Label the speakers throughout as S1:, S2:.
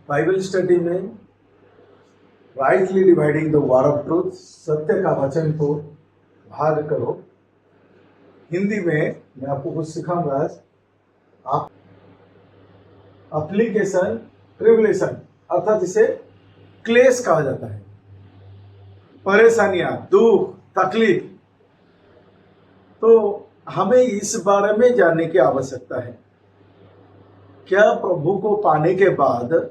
S1: Bible study में rightly dividing the word of truth, सत्य का वचन को भाग करो। हिंदी में मैं आपको कुछ सिखाऊंगा आज। आप अप्लीकेशन ट्रिबुलेशन अर्थात इसे क्लेश कहा जाता है, परेशानियां, दुख, तकलीफ। तो हमें इस बारे में जानने की आवश्यकता है, क्या प्रभु को पाने के बाद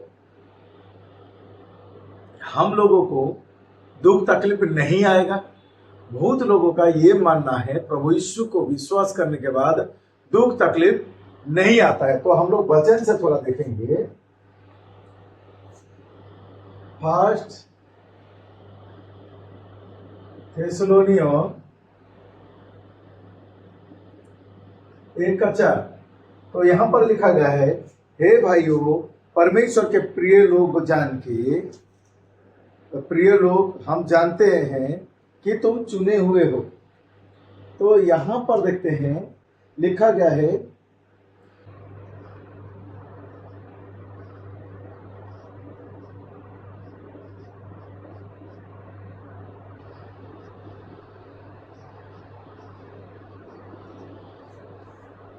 S1: हम लोगों को दुख तकलीफ नहीं आएगा? बहुत लोगों का ये मानना है प्रभु यीशु को विश्वास करने के बाद दुख तकलीफ नहीं आता है। तो हम लोग वचन से थोड़ा देखेंगे। फर्स्ट थेसलोनियों 1:4। तो यहां पर लिखा गया है, हे भाइयों, परमेश्वर के प्रिय लोग जान के, प्रिय लोग हम जानते हैं कि तुम चुने हुए हो। तो यहां पर देखते हैं लिखा गया है,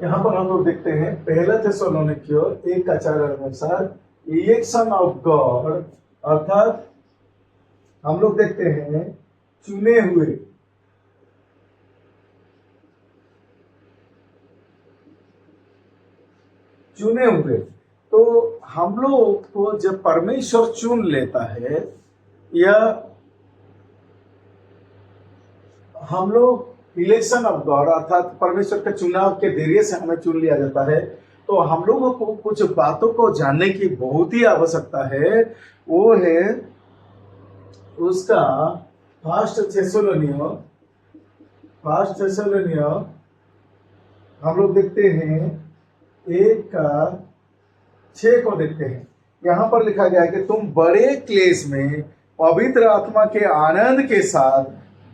S1: यहां पर हम लोग देखते हैं पहला थेसलोनिकियों 1:4 अनुसार इलेक्शन ऑफ गॉड, अर्थात हम लोग देखते हैं चुने हुए। चुने हुए तो हम लोग को जब परमेश्वर चुन लेता है, या हम लोग इलेक्शन ऑफ गॉड अर्थात परमेश्वर के चुनाव के जरिए से हमें चुन लिया जाता है, तो हम लोगों को कुछ बातों को जानने की बहुत ही आवश्यकता है। वो है उसका फर्स्ट थेसलोनियों हम लोग देखते हैं 1:6 को देखते हैं। यहां पर लिखा गया है कि तुम बड़े क्लेश में पवित्र आत्मा के आनंद के साथ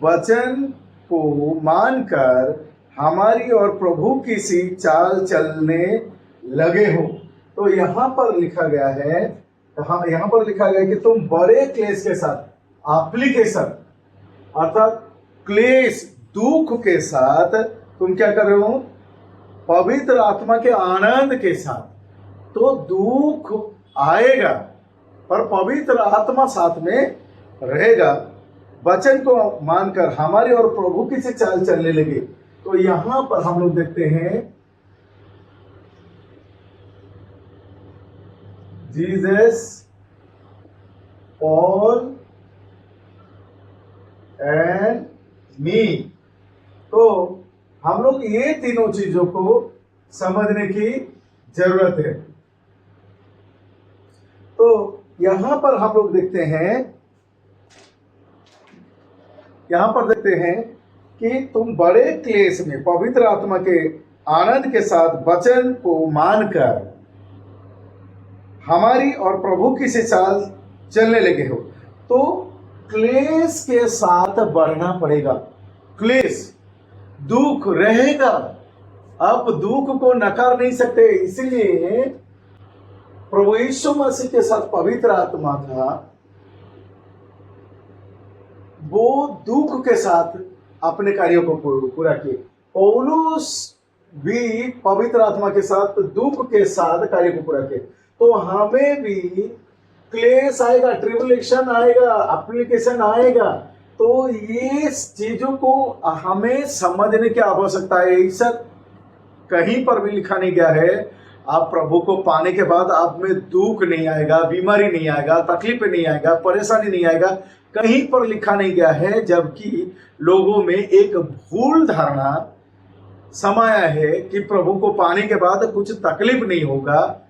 S1: वचन को मानकर हमारी और प्रभु की सी चाल चलने लगे हो। तो यहां पर लिखा गया है, यहां पर लिखा गया है कि तुम बड़े क्लेश के साथ, एप्लीकेशन अर्थात क्लेश, दुख के साथ तुम क्या कर रहे हो? पवित्र आत्मा के आनंद के साथ। तो दुख आएगा पर पवित्र आत्मा साथ में रहेगा। वचन को मानकर हमारी और प्रभु की से चाल चलने लगे। तो यहां पर हम लोग देखते हैं जीसस, पॉल एंड मी। तो हम लोग ये तीनों चीजों को समझने की जरूरत है। तो यहां पर हम लोग देखते हैं कि तुम बड़े क्लेश में पवित्र आत्मा के आनंद के साथ वचन को मानकर हमारी और प्रभु की से चाल चलने लगे हो। तो क्लेश के साथ बढ़ना पड़ेगा। क्लेश, दुख रहेगा। अब दुख को नकार नहीं सकते, इसलिए प्रभु यीशु मसीह के साथ पवित्र आत्मा था, वो दुख के साथ अपने कार्यों को पूरा किए। पौलुस भी पवित्र आत्मा के साथ दुख के साथ कार्य को पूरा किए। तो हमें भी क्लेश आएगा, ट्रिबुलेशन आएगा, एप्लीकेशन आएगा। तो ये चीजों को हमें समझने की आवश्यकता है। ऐसा कहीं पर भी लिखा नहीं गया है आप प्रभु को पाने के बाद आप में दुख नहीं आएगा, बीमारी नहीं आएगा, तकलीफ नहीं आएगा, परेशानी नहीं आएगा। कहीं पर लिखा नहीं गया है। जबकि लोगों में एक भूल धारणा समाया है कि प्रभु को पाने के बाद कुछ तकलीफ नहीं होगा,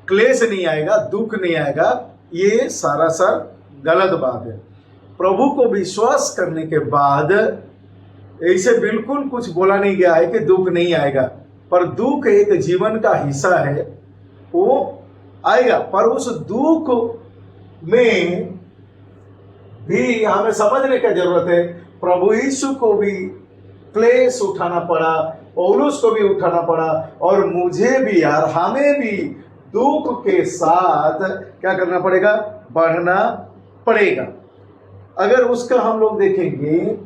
S1: क्लेश नहीं आएगा, दुख नहीं आएगा। ये सरासर गलत बात है। प्रभु को विश्वास करने के बाद ऐसे बिल्कुल कुछ बोला नहीं गया है कि दुख नहीं आएगा, पर दुख एक जीवन का हिस्सा है, वो आएगा। पर उस दुख में भी हमें समझने की जरूरत है, प्रभु यीशु को भी क्लेश उठाना पड़ा, पौलुस को भी उठाना पड़ा, और मुझे भी यार, हमें भी दुख के साथ क्या करना पड़ेगा, बढ़ना पड़ेगा। अगर उसका हम लोग देखेंगे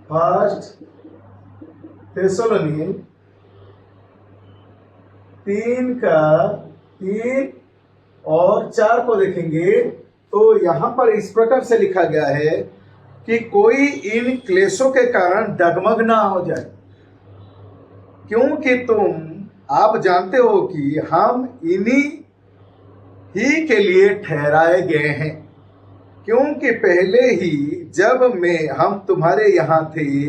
S1: फर्स्ट थेसलोनियन 3:3 और 4 को देखेंगे तो यहां पर इस प्रकार से लिखा गया है कि कोई इन क्लेशों के कारण डगमग ना हो जाए, क्योंकि आप जानते हो कि हम इन्हीं ही के लिए ठहराए गए हैं। क्योंकि पहले ही जब हम तुम्हारे यहाँ थे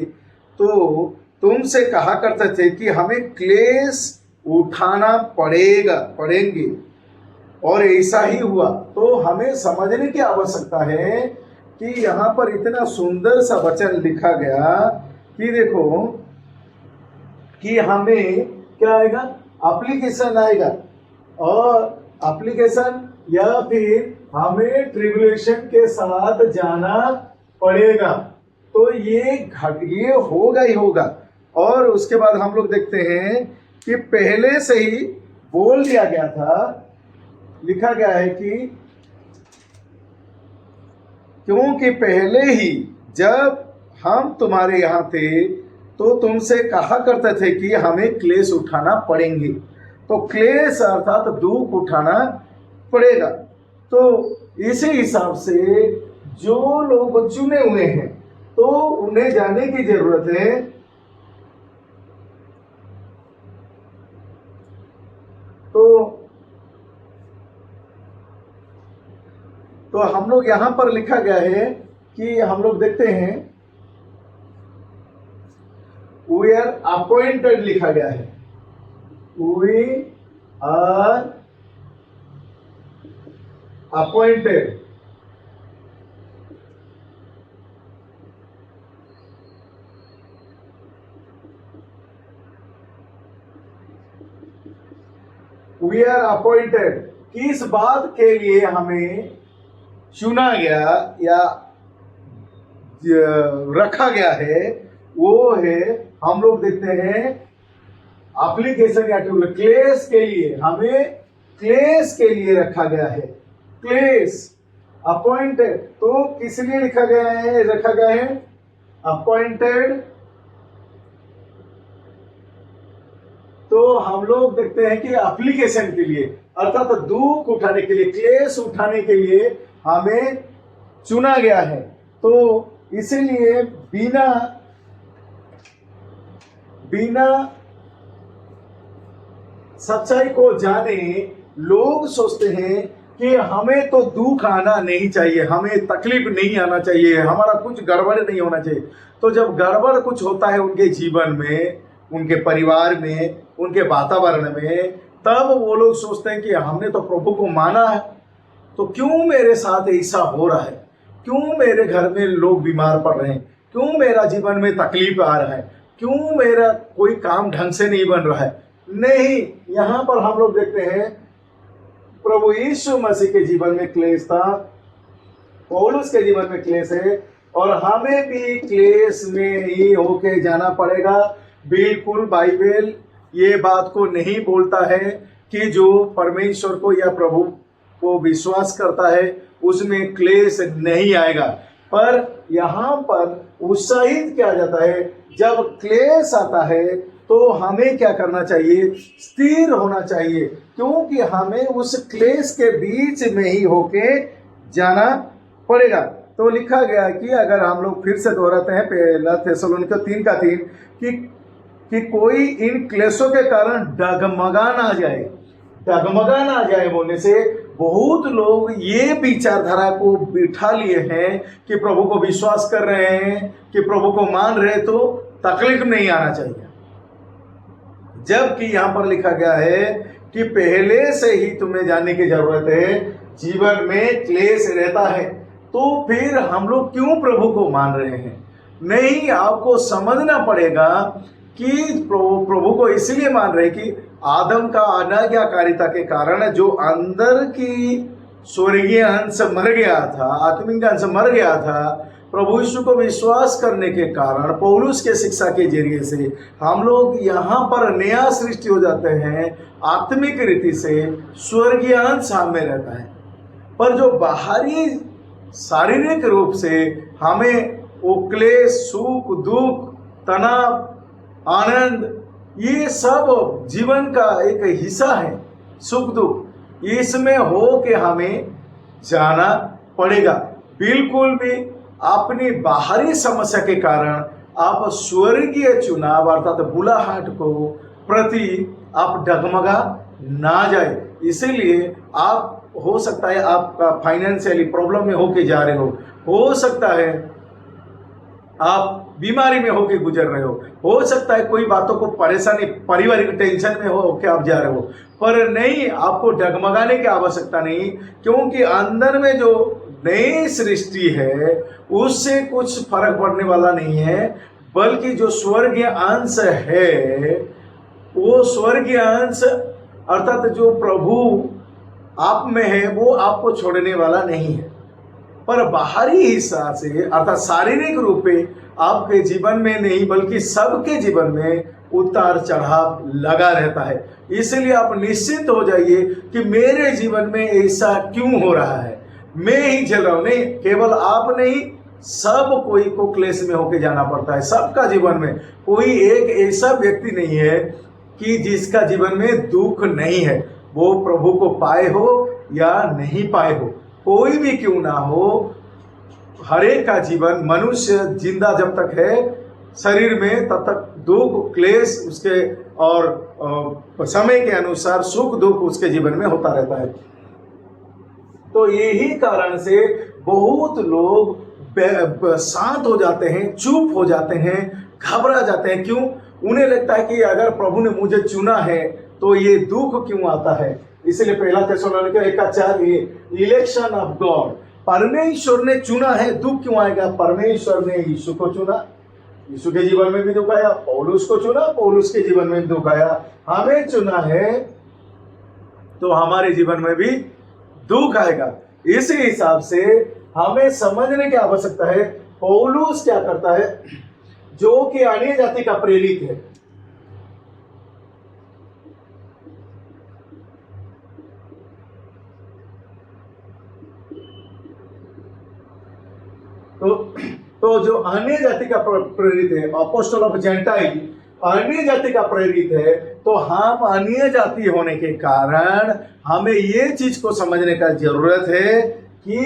S1: तो तुमसे कहा करते थे कि हमें क्लेश उठाना पड़ेंगे, और ऐसा ही हुआ। तो हमें समझने की आवश्यकता है कि यहाँ पर इतना सुंदर सा वचन लिखा गया कि देखो कि हमें क्या आएगा, एप्लीकेशन आएगा, और एप्लीकेशन या फिर हमें ट्रिब्यूलेशन के साथ जाना पड़ेगा। तो ये होगा ही होगा। और उसके बाद हम लोग देखते हैं कि पहले से ही बोल दिया गया था, लिखा गया है कि क्योंकि पहले ही जब हम तुम्हारे यहाँ थे तो तुमसे कहा करते थे कि हमें क्लेश उठाना पड़ेंगे। तो क्लेश अर्थात दुख उठाना पड़ेगा। तो इसी हिसाब से जो लोग चुने हुए हैं तो उन्हें जाने की जरूरत है। तो हम लोग यहां पर लिखा गया है कि हम लोग देखते हैं वी आर अपॉइंटेड, लिखा गया है we are appointed. We are appointed, किस बात के लिए हमें चुना गया या रखा गया है, वो है हम लोग देखते हैं एप्लीकेशन या क्लेश के लिए। हमें क्लेश के लिए रखा गया है, क्लेश अपॉइंटेड। तो किस लिए लिखा गया है, रखा गया है अपॉइंटेड। तो हम लोग देखते हैं कि एप्लीकेशन के लिए अर्थात दुख उठाने के लिए, क्लेश उठाने के लिए हमें चुना गया है। तो इसीलिए बिना सच्चाई को जाने लोग सोचते हैं कि हमें तो दुख आना नहीं चाहिए, हमें तकलीफ नहीं आना चाहिए, हमारा कुछ गड़बड़ नहीं होना चाहिए। तो जब गड़बड़ कुछ होता है उनके जीवन में, उनके परिवार में, उनके वातावरण में, तब वो लोग सोचते हैं कि हमने तो प्रभु को माना है, तो क्यों मेरे साथ ऐसा हो रहा है, क्यों मेरे घर में लोग बीमार पड़ रहे हैं, क्यों मेरा जीवन में तकलीफ आ रहा है, क्यों मेरा कोई काम ढंग से नहीं बन रहा है। नहीं, यहाँ पर हम लोग देखते हैं प्रभु यीशु मसीह के जीवन में क्लेश था, पौलुस के जीवन में क्लेश है, और हमें भी क्लेश में ही होके जाना पड़ेगा। बिल्कुल बाइबल ये बात को नहीं बोलता है कि जो परमेश्वर को या प्रभु को विश्वास करता है उसमें क्लेश नहीं आएगा, पर यहाँ पर उत्साहित किया जाता है जब क्लेश आता है तो हमें क्या करना चाहिए, स्थिर होना चाहिए, क्योंकि हमें उस क्लेश के बीच में ही होके जाना पड़ेगा। तो लिखा गया कि अगर हम लोग फिर से दोहराते हैं पहला थेसलोनिकैयों 3:3 कि कोई इन क्लेशों के कारण डगमगा ना जाए। डगमगा ना जाए बोलने से बहुत लोग ये विचारधारा को बिठा लिए हैं कि प्रभु को विश्वास कर रहे हैं, कि प्रभु को मान रहे तो तकलीफ नहीं आना चाहिए, जबकि यहाँ पर लिखा गया है कि पहले से ही तुम्हें जानने की जरूरत है जीवन में क्लेश रहता है। तो फिर हम लोग क्यों प्रभु को मान रहे हैं? नहीं, आपको समझना पड़ेगा कि प्रभु को इसलिए मान रहे कि आदम का अनाज्ञाकारिता के कारण जो अंदर की स्वर्गीय अंश मर गया था, आत्मिक अंश मर गया था, प्रभु यीशु को विश्वास करने के कारण, पौलुस के शिक्षा के जरिए से हम लोग यहाँ पर नया सृष्टि हो जाते हैं। आत्मिक रीति से स्वर्गीय अंश हम में रहता है। पर जो बाहरी शारीरिक रूप से हमें वो क्लेश, सुख, दुख, तनाव, आनंद, ये सब जीवन का एक हिस्सा है। सुख दुख इसमें हो के हमें जाना पड़ेगा। बिल्कुल भी अपनी बाहरी समस्या के कारण आप स्वर्गीय चुनाव अर्थात बुलाहट को प्रति आप डगमगा ना जाए। इसीलिए आप, हो सकता है आपका फाइनेंशियली प्रॉब्लम में होके जा रहे हो सकता है आप बीमारी में होके गुजर रहे हो सकता है कोई बातों को परेशानी, पारिवारिक टेंशन में हो के आप जा रहे हो, पर नहीं, आपको डगमगाने की आवश्यकता नहीं, क्योंकि अंदर में जो नई सृष्टि है उससे कुछ फर्क पड़ने वाला नहीं है, बल्कि जो स्वर्गीय अंश है वो स्वर्गीय अंश अर्थात जो प्रभु आप में है वो आपको छोड़ने वाला नहीं है। पर बाहरी हिस्सा से अर्थात शारीरिक रूप में आपके जीवन में नहीं बल्कि सबके जीवन में उतार चढ़ाव लगा रहता है। इसलिए आप निश्चित हो जाइए कि मेरे जीवन में ऐसा क्यों हो रहा है, मैं ही झेल रहा हूं। नहीं, केवल आप नहीं, सब कोई को क्लेश में होके जाना पड़ता है। सबका जीवन में कोई एक ऐसा व्यक्ति नहीं है कि जिसका जीवन में दुख नहीं है, वो प्रभु को पाए हो या नहीं पाए हो, कोई भी क्यों ना हो, हरेक का जीवन, मनुष्य जिंदा जब तक है शरीर में तब तक दुख क्लेश उसके और समय के अनुसार सुख दुख उसके जीवन में होता रहता है। तो यही कारण से बहुत लोग शांत हो जाते हैं, चुप हो जाते हैं, घबरा जाते हैं। क्यों? उन्हें लगता है कि अगर प्रभु ने मुझे चुना है तो ये दुख क्यों आता है। इसलिए पहला थिस्सलुनीके 1:4, इलेक्शन ऑफ गॉड, परमेश्वर ने चुना है, दुख क्यों आएगा? परमेश्वर ने यीशु को चुना, यीशु के जीवन में भी दुख आया, पौलुस को चुना, पौलुस के जीवन में भी दुख आया, हमें चुना है तो हमारे जीवन में भी दुख आएगा। इसी हिसाब से हमें समझने की आवश्यकता है पौलुस क्या करता है, जो कि अन्य जाति का प्रेरित है। तो जो अन्य जाति का प्रेरित है, अपोस्टल ऑफ जेंटाइल अन्य जाति का प्रेरित है, तो हम अन्य जाति होने के कारण हमें ये चीज को समझने का जरूरत है कि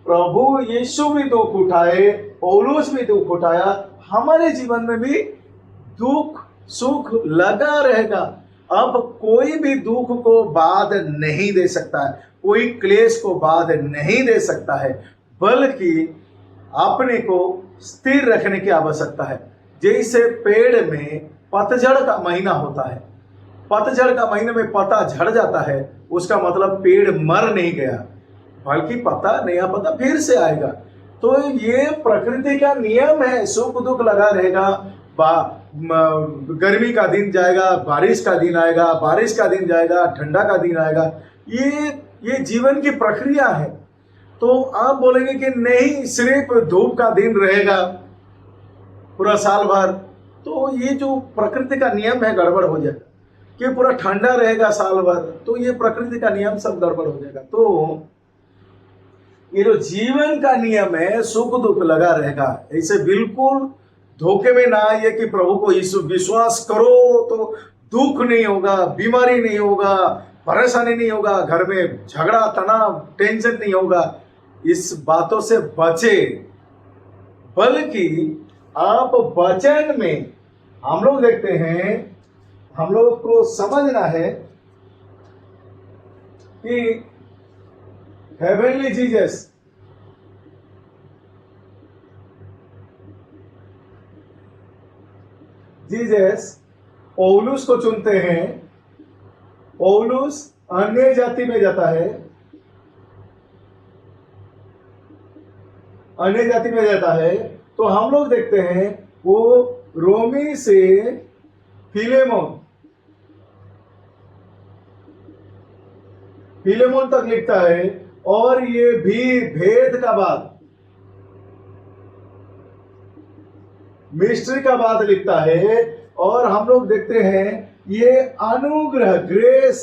S1: प्रभु यीशु भी दुख उठाए, पौलुस भी दुख उठाया, हमारे जीवन में भी दुख सुख लगा रहेगा। अब कोई भी दुख को बाध नहीं दे सकता है, कोई क्लेश को बाध नहीं दे सकता है, बल्कि अपने को स्थिर रखने की आवश्यकता है। जैसे पेड़ में पतझड़ का महीना होता है, पतझड़ का महीने में पत्ता झड़ जाता है, उसका मतलब पेड़ मर नहीं गया, बल्कि पत्ता नया पत्ता फिर से आएगा। तो ये प्रकृति का नियम है, सुख दुख लगा रहेगा। गर्मी का दिन जाएगा, बारिश का दिन आएगा, बारिश का दिन जाएगा, ठंडा का दिन आएगा। ये जीवन की प्रक्रिया है। तो आप बोलेंगे कि नहीं, सिर्फ धूप का दिन रहेगा पूरा साल भर, तो ये जो प्रकृति का नियम है गड़बड़ हो जाएगा। कि पूरा ठंडा रहेगा साल भर, तो ये प्रकृति का नियम सब गड़बड़ हो जाएगा। तो ये जो जीवन का नियम है, सुख दुख लगा रहेगा। ऐसे बिल्कुल धोखे में ना आइए कि प्रभु को यीशु विश्वास करो तो दुख नहीं होगा, बीमारी नहीं होगा, परेशानी नहीं होगा, घर में झगड़ा तनाव टेंशन नहीं होगा। इस बातों से बचे, बल्कि आप वचन में हम लोग देखते हैं, हम लोग को समझना है कि हेवनली जीसस पौलुस को चुनते हैं, पौलुस अन्य जाति में जाता है, अन्य जाति में जाता है। तो हम लोग देखते हैं वो रोमी से फिलेमोन तक लिखता है, और ये भी भेद का बात, मिस्ट्री का बात लिखता है, और हम लोग देखते हैं ये अनुग्रह, ग्रेस,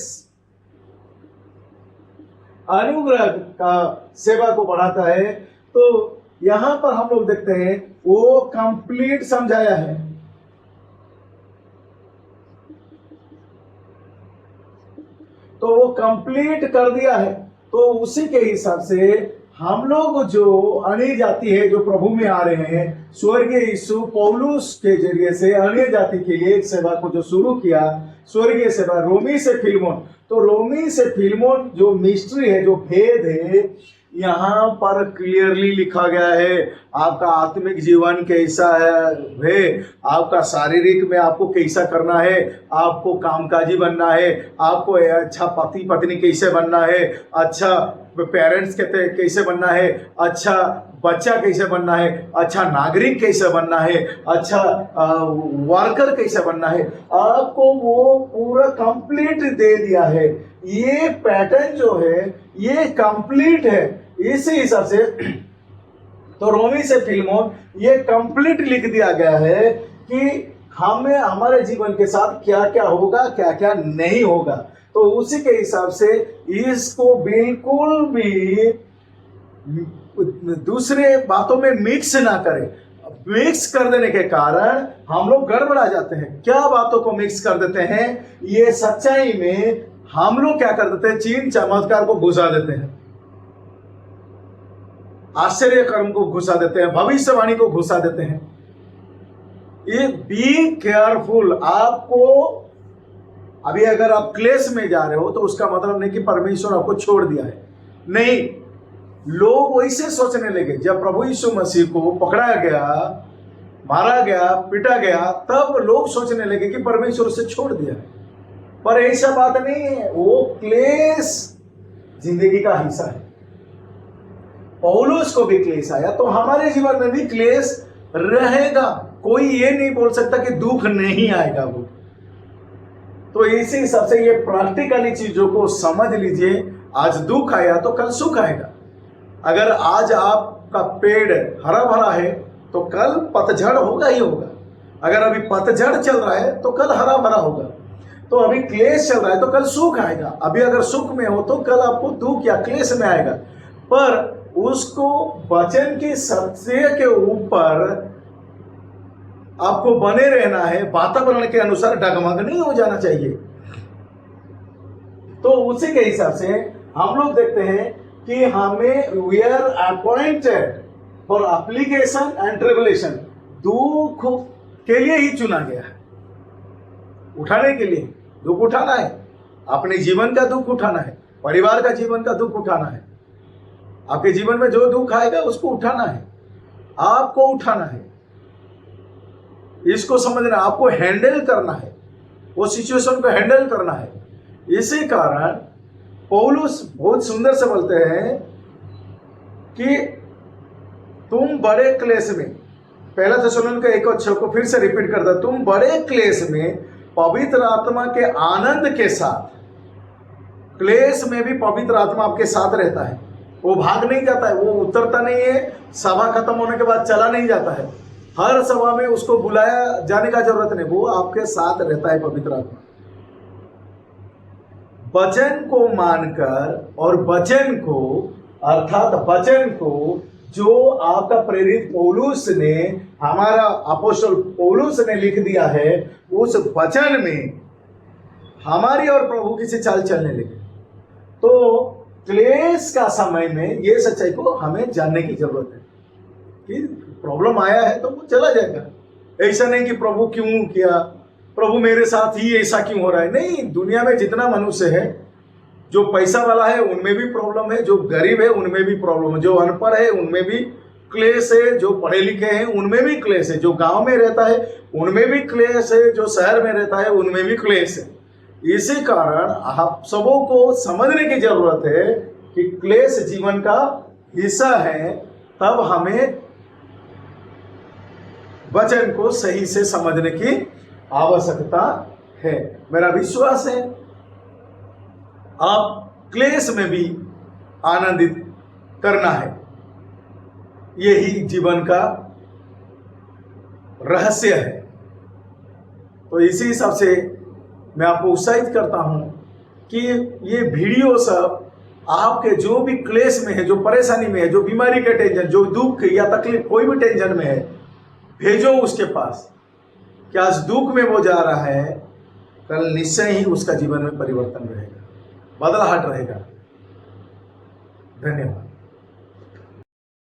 S1: अनुग्रह का सेवा को बढ़ाता है। तो यहां पर हम लोग देखते हैं वो कंप्लीट समझाया है। तो वो कंप्लीट कर दिया है। तो उसी के हिसाब से हम लोग जो अन्य जाति है, जो प्रभु में आ रहे हैं, स्वर्गीय यीशु पौलुस के जरिए से अन्य जाति के लिए एक सेवा को जो शुरू किया, स्वर्गीय सेवा, रोमी से फिलमोन। तो रोमी से फिलमोन जो मिस्ट्री है, जो भेद है, यहाँ पर क्लियरली लिखा गया है। आपका आत्मिक जीवन कैसा है, आपका शारीरिक में आपको कैसा करना है, आपको कामकाजी बनना है, आपको अच्छा पति पत्नी कैसे बनना है, अच्छा पेरेंट्स कहते कैसे बनना है, अच्छा बच्चा कैसे बनना है, अच्छा नागरिक कैसे बनना है, अच्छा वर्कर कैसे बनना है, आपको वो पूरा कंप्लीट दे दिया है। ये पैटर्न जो है ये कंप्लीट है। इसी हिसाब से तो रोमी से फिलमोन ये कंप्लीट लिख दिया गया है कि हमें हमारे जीवन के साथ क्या क्या होगा, क्या क्या नहीं होगा। तो उसी के हिसाब से इसको बिल्कुल भी दूसरे बातों में मिक्स ना करें। मिक्स कर देने के कारण हम लोग गड़बड़ा जाते हैं। क्या बातों को मिक्स कर देते हैं? ये सच्चाई में हम लोग क्या कर देते हैं? चिन्ह चमत्कार को घुसा देते हैं, आश्चर्य कर्म को घुसा देते हैं, भविष्यवाणी को घुसा देते हैं। ये बी केयरफुल। आपको अभी अगर आप क्लेश में जा रहे हो तो उसका मतलब नहीं कि परमेश्वर आपको छोड़ दिया है, नहीं। लोग वैसे सोचने लगे जब प्रभु यीशु मसीह को पकड़ा गया, मारा गया, पीटा गया, तब लोग सोचने लगे कि परमेश्वर उसे छोड़ दिया है। पर ऐसा बात नहीं है। वो क्लेश जिंदगी का हिस्सा है। पौलुस को भी क्लेश आया तो हमारे जीवन में भी क्लेश रहेगा। कोई ये नहीं बोल सकता कि दुख नहीं आएगा। वो तो इसी हिसाब से ये प्रैक्टिकली चीजों को समझ लीजिए। आज दुख आया तो कल सुख आएगा। अगर आज आपका पेड़ हरा भरा है तो कल पतझड़ होगा ही होगा। अगर अभी पतझड़ चल रहा है तो कल हरा भरा होगा। तो अभी क्लेश चल रहा है तो कल सुख आएगा। अभी अगर सुख में हो तो कल आपको दुख या क्लेश में आएगा। पर उसको वचन के सत्य के ऊपर आपको बने रहना है। वातावरण के अनुसार डगमग नहीं हो जाना चाहिए। तो उसी के हिसाब से हम लोग देखते हैं कि हमें we are appointed for application and tribulation. दुख के लिए ही चुना गया है, उठाने के लिए। दुख उठाना है, अपने जीवन का दुख उठाना है, परिवार का जीवन का दुख उठाना है। आपके जीवन में जो दुख आएगा उसको उठाना है, आपको उठाना है। इसको समझना, आपको हैंडल करना है, वो सिचुएशन को हैंडल करना है। इसी कारण पौलुस बहुत सुंदर से बोलते हैं कि तुम बड़े क्लेश में, पहला थिस्सलुनीके 1:6 को फिर से रिपीट करता, तुम बड़े क्लेश में पवित्र आत्मा के आनंद के साथ। क्लेश में भी पवित्र आत्मा आपके साथ रहता है। वो भाग नहीं जाता है, वो उतरता नहीं है, सभा खत्म होने के बाद चला नहीं जाता है। हर सभा में उसको बुलाया जाने का जरूरत नहीं, वो आपके साथ रहता है पवित्र आत्मा। वचन को मानकर और वचन को, अर्थात वचन को जो आपका प्रेरित पौलुस ने, हमारा अपोस्तल पौलुस ने लिख दिया है, उस वचन में हमारी और प्रभु की से चाल चलने लगे। तो क्लेश का समय में ये सच्चाई को हमें जानने की जरूरत है कि प्रॉब्लम आया है तो वो चला जाएगा। ऐसा नहीं कि प्रभु क्यों किया, प्रभु मेरे साथ ही ऐसा क्यों हो रहा है। नहीं, दुनिया में जितना मनुष्य है, जो पैसा वाला है उनमें भी प्रॉब्लम है, जो गरीब है उनमें भी प्रॉब्लम है, जो अनपढ़ है उनमें भी क्लेश है, जो पढ़े लिखे हैं उनमें भी क्लेश है, जो गांव में रहता है उनमें भी क्लेश है, जो शहर में रहता है उनमें भी क्लेश है। इसी कारण आप सबों को समझने की जरूरत है कि क्लेश जीवन का हिस्सा है। तब हमें वचन को सही से समझने की आवश्यकता है। मेरा विश्वास है आप क्लेश में भी आनंदित करना है। यही जीवन का रहस्य है। तो इसी हिसाब से मैं आपको उत्साहित करता हूं कि ये वीडियो सब आपके जो भी क्लेश में है, जो परेशानी में है, जो बीमारी के टेंशन, जो दुख या तकलीफ, कोई भी टेंशन में है, भेजो उसके पास। कि आज दुख में वो जा रहा है, कल निश्चय ही उसका जीवन में परिवर्तन रहेगा, बदलाहट रहेगा। धन्यवाद।